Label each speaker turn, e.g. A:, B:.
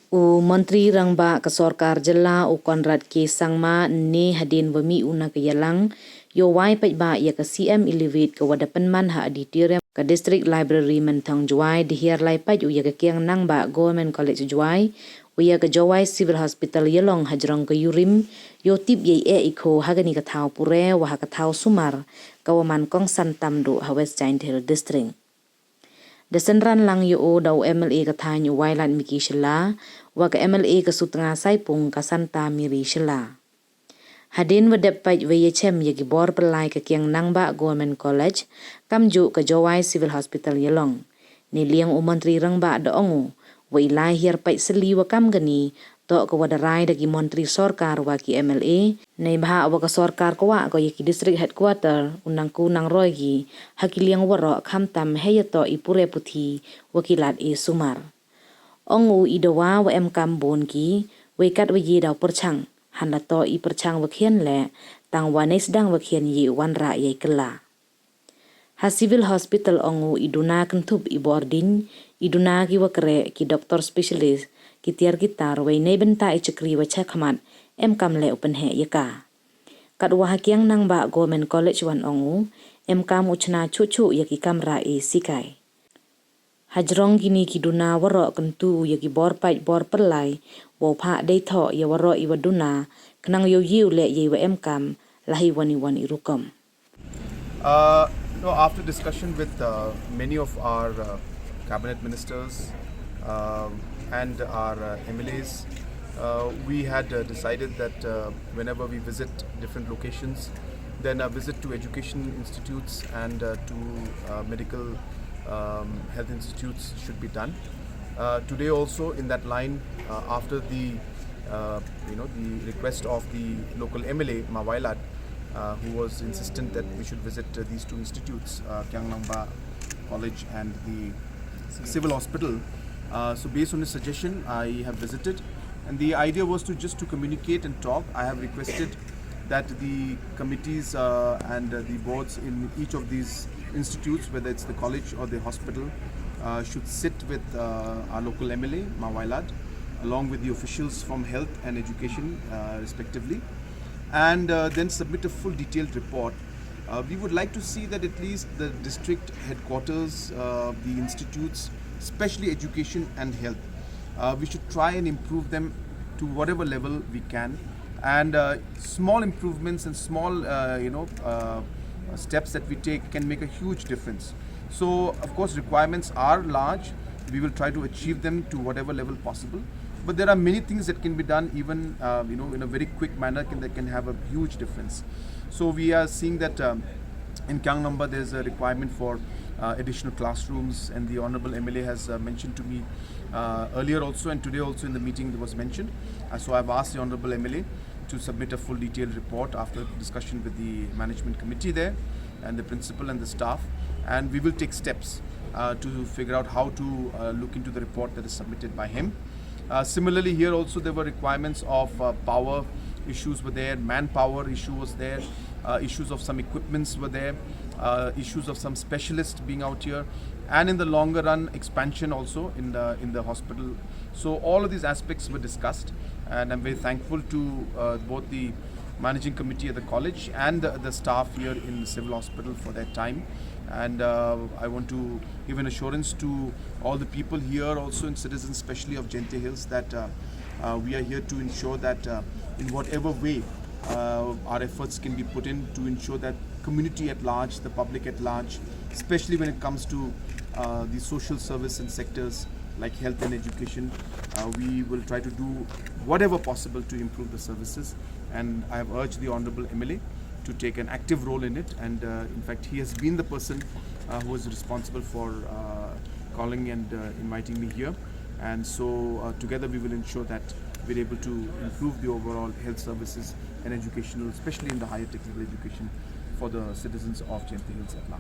A: U Menteri Nangbah ke Sorkar Jela u Conrad ke Sangma ne hadin wami una ke yalang Jowai pajba ya ke CM elevate ke wadapenman ha auditorium ke District Library mentang Jowai dihir lai paj u ya ke Kiang Nangbah Government College Jowai u ya ke Jowai Civil Hospital yalong hajrong ke yurim yo tip ye iko hagani ke thau pure wa ha ke thau sumar kawaman kong santam do ha West Giant Hill District. Desenran lang yo daw MLA ke thanyu wailan miki shela wa ke MLA ke sutanga saipung ka santa miri shela. Hadin wadap paj wayechem yagi bor pelai ke Kiang Nangbah Government College kamju ke Jowai Civil Hospital yalong. Ni liang u Menteri Nangbah da ongu wa ilai hir paj seli wa kam gani to ke wadarai dagi Menteri Sorkar wa ki MLA nei bha wa ke Sorkar ko wa ko yaki district headquarter unang ku nang rogi hakiliang waro khamtam heyato ipure puthi wakilat sumar. Ongu idawa wa kam Boon ki wekat wa yi daw perchang handato perchang wa khian le tang wa nei sedang wa khian yi wan ra ye kela. Ha civil hospital ongu iduna kentup ibordin iduna ki wa kere ki doktor specialist ki tiar gitar wa nei benta cekri wa chakhamat kam le open he yaka. Kat wa Kiang Nangbah Government College wan ongu kam uchna chuchu yaki kamra sikai. Hajrong gini ki duna waro kentu yaki bor paj bor perlai wa pha dei tho ya waro iwa duna kenang yo yiu le ye wa kam lahi wani rukom.
B: No, after discussion with many of our cabinet ministers and our MLAs, we had decided that whenever we visit different locations, then a visit to education institutes and to medical health institutes should be done. Today also in that line, after the the request of the local MLA Mawailat, who was insistent that we should visit these two institutes, Kiang Nangbah College and the Civil Hospital. So based on his suggestion, I have visited, and the idea was to communicate and talk. I have requested that the committees and the boards in each of these institutes, whether it's the college or the hospital, should sit with our local MLA Mawailat, along with the officials from health and education respectively, and then submit a full detailed report. We would like to see that at least the district headquarters, the institutes, especially education and health, we should try and improve them to whatever level we can, and small improvements and small steps that we take can make a huge difference. So of course requirements are large. We will try to achieve them to whatever level possible. But there are many things that can be done even in a very quick manner that can have a huge difference. So we are seeing that in Kiang Nangbah there's a requirement for additional classrooms, and the Honorable MLA has mentioned to me earlier also, and today also in the meeting that was mentioned. So I've asked the Honorable MLA to submit a full detailed report after discussion with the management committee there and the principal and the staff, and we will take steps to figure out how to look into the report that is submitted by him. Similarly, here also there were requirements of power issues were there, manpower issue was there, issues of some equipments were there, issues of some specialists being out here, and in the longer run expansion also in the hospital. So all of these aspects were discussed, and I'm very thankful to both the managing committee at the college and the staff here in the civil hospital for their time. And I want to give an assurance to all the people here also, and citizens especially of Gente Hills, that we are here to ensure that in whatever way our efforts can be put in to ensure that community at large, the public at large, especially when it comes to the social service and sectors like health and education, we will try to do whatever possible to improve the services. And I have urged the Honorable MLA to take an active role in it, and in fact he has been the person who is responsible for calling and inviting me here, and so together we will ensure that we're able to improve the overall health services and educational, especially in the higher technical education, for the citizens of Gente Hills at large.